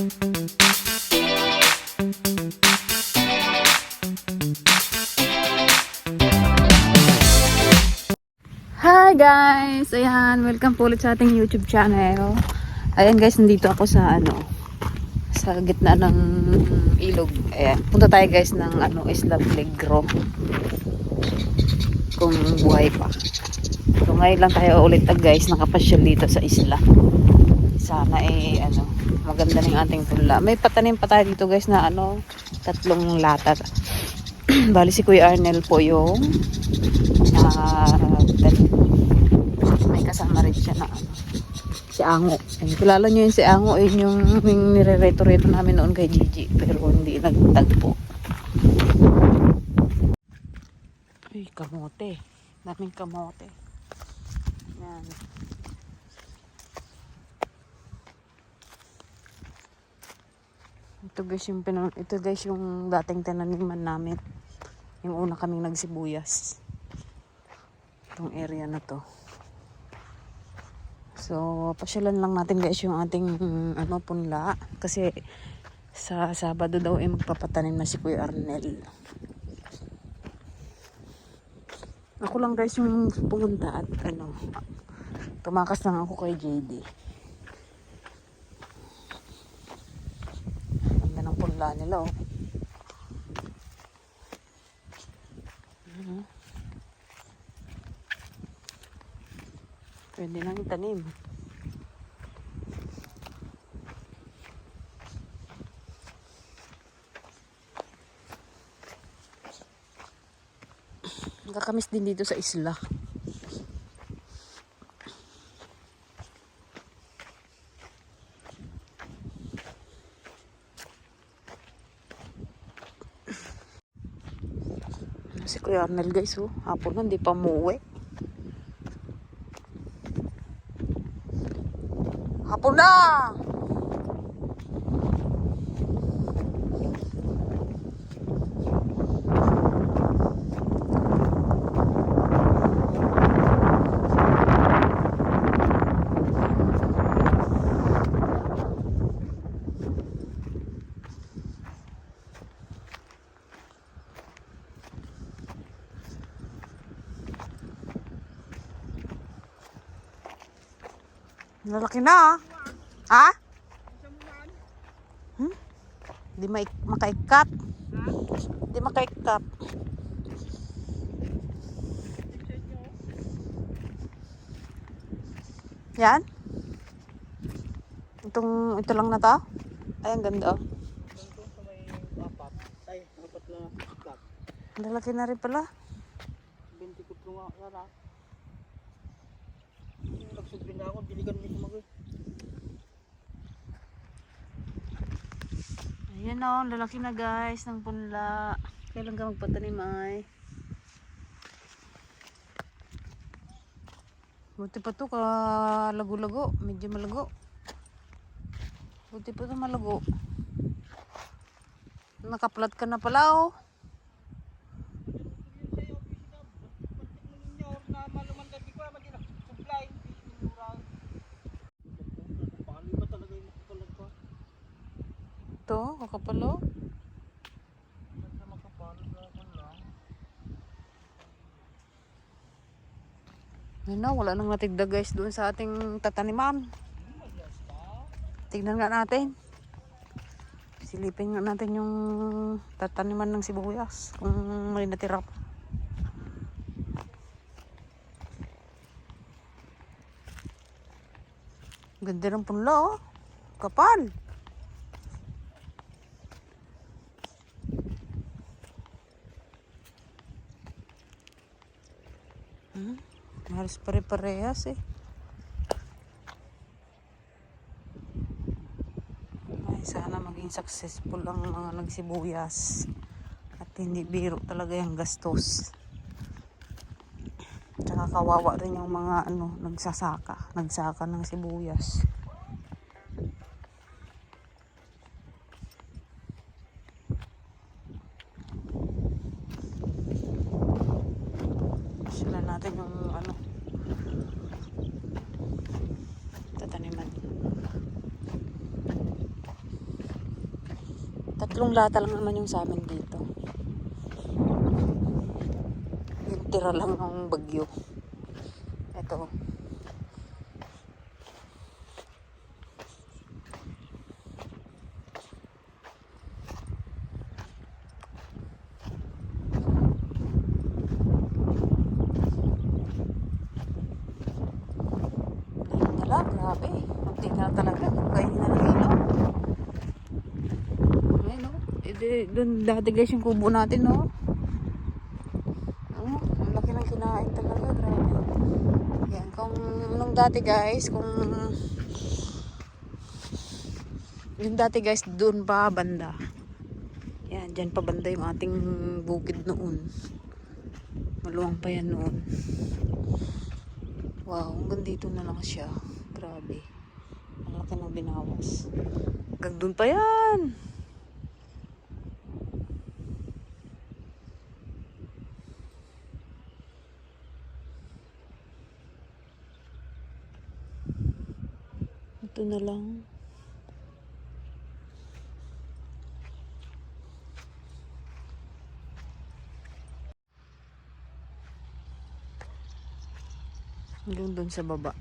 Hi guys! Ayan, welcome po ulit sa ating YouTube channel. Ayan guys, nandito ako sa sa gitna ng ilog. Ayan, punta tayo guys ng Isla Peligro. Kung buhay pa. So ngayon lang tayo ulit guys, nakapasyal dito sa isla. Sana maganda ng ating punla. May patanim pa tayo dito guys na 3 lata. Bali si Kuya Arnel po yung may kasama rin siya na si Ango. Kilala nyo yun si Ango, yun yung nire-reto-reto namin noon kay Gigi, pero hindi nagtagpo. Ay, kamote. Daming kamote. Yan. Ito guys yung dating tinaniman namin. Yung una kaming nagsibuyas. Itong area na to. So, pasyalan lang natin guys yung ating punla. Kasi sa Sabado daw magpapatanim na si Kuya Arnel. Ako lang guys yung pumunta at tumakas lang ako kay JD. Ganda ng punla nila oh. Pwede nang itanim. Nakakamiss din dito sa isla. Si Kuya Arnel guys hapon na hindi pa umuwi. Hapon na! Lalaki na ha? Di makaikat. Di makaikat. Yan. Ito lang na to. Ay, ang ganda oh. Lalaki na rin pala. 24 nga sana. Nagsubin na ako, biligan mo kumagay. Ayan o, lalaki na guys ng punla. Kailan ka magpatanim ay? Buti pa to lago-lago. Medyo malago. Buti pa to malago. Nakaplat ka na pala oh. Ito, kakapalo. Ayun na, wala nang natigda guys doon sa ating tataniman. Tignan nga natin. Silipin nga natin yung tataniman ng sibuyas. Kung may natira pa. Ganda ng punla oh. Kapal. Halos pare-parehas eh. Ay, sana maging successful ang mga nagsibuyas. At hindi biro talaga yung gastos. Tsaka kawawa rin yung mga nagsaka ng sibuyas. Sila natin yung tataniman. 3 lata lang naman yung sa amin dito. Yung tira lang ng bagyo. Ito. Grabe, munti na talaga. Kain na ng ilaw. Ayun, no? Doon dati guys yung kubo natin, no? Oh, ang laki ng kinain talaga. Grabe. Yan, kung nung dati guys, yung dati guys, doon pa banda. Yan, dyan pa banda yung ating bukid noon. Maluwang pa yan noon. Wow, hanggang dito na lang siya. Grabe. Ang laki ng binawas. Hanggang doon pa yan. Ito na lang. Hanggang doon sa baba.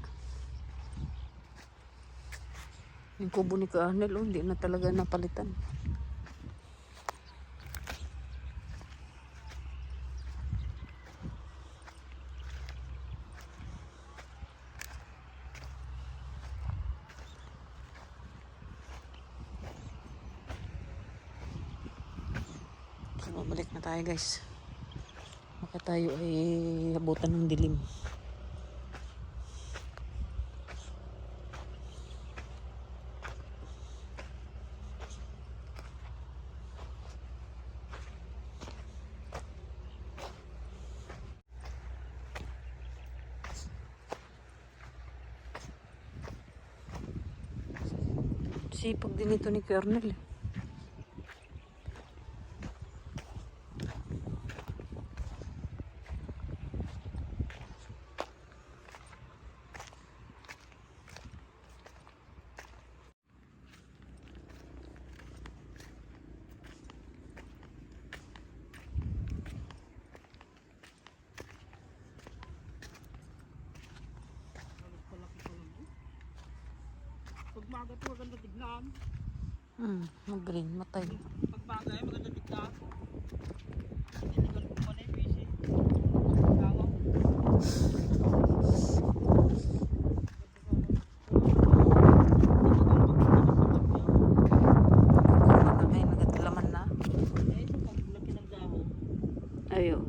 Yung kubo ni Arnel, oh, hindi na talaga napalitan. So, babalik na tayo guys. Baka tayo ay abutan ng dilim. Sipag din ito ni Kernel. Pag maga ito, maganda tignan. Mag-green, matay. Pag maga ay maganda tignan. Tinigan ko pa na yung PC. Tama. Ay, nagatlaman na. Eh, ito pag laki ng dahon. Ayun.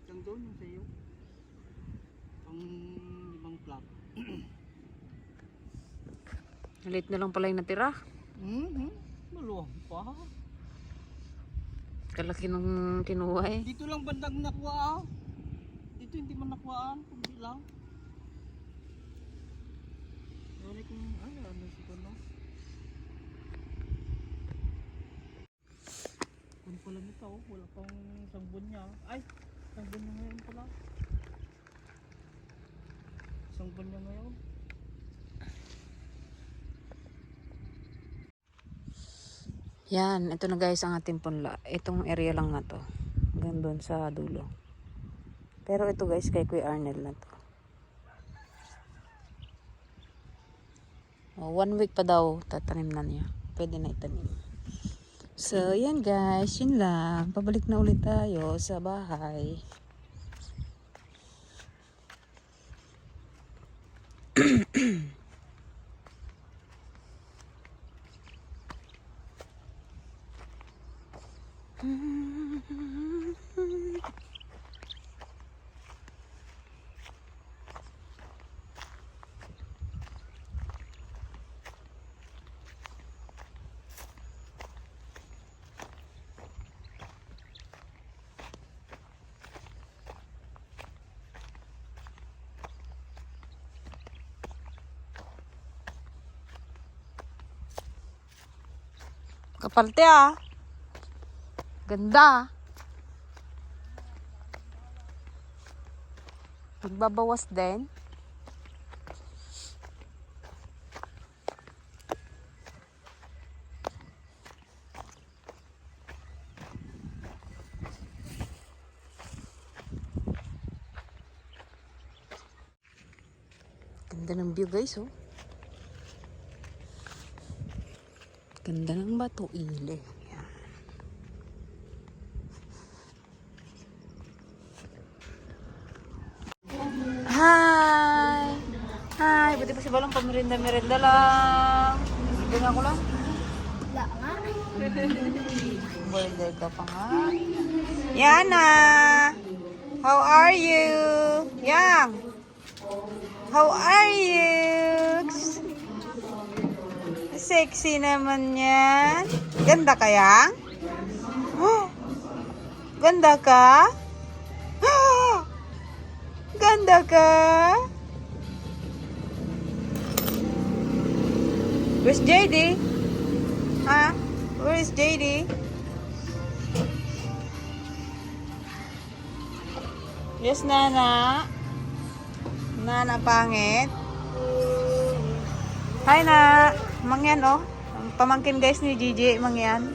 Yung doon, yung sa'yo. Pang 5 plot. Late na lang pala yung natira. Maluwang pa. Kalaki nung kinuha eh. Dito lang bandang nakuha. Dito hindi man nakuhaan. Kundi lang. Ano kung ano sito no? Kung pala nito, wala pang isang buwan niya. Ay, isang buwan niya ngayon pala. Isang buwan niya ngayon. Yan, ito na guys ang ating punla. Itong area lang na to. Hanggang doon sa dulo. Pero ito guys kay Kuya Arnel na to. 1 week pa daw tatanim na niya. Pwede na itanim. So yan guys, yun lang. Pabalik na ulit tayo sa bahay. Kapalte ah. Ganda. Magbabawas din. Ganda ng view guys, oh. Ganda ng bato ile. Yan. Hi! Hi! Buti pa si Balong pamirinda-mirinda lang. Ito nga ko lang. Wala nga. Border ka pa nga. Yana! How are you? Yang! How are you? Sexy naman yan. Ganda ka, Yang? Oh, ganda ka? Oh, ganda ka? Where's JD? Ha? Where is JD? Yes, Nana. Nana pangit. Hi, na. Mangyan, oh. Ang pamangkin guys ni Gigi, mangyan.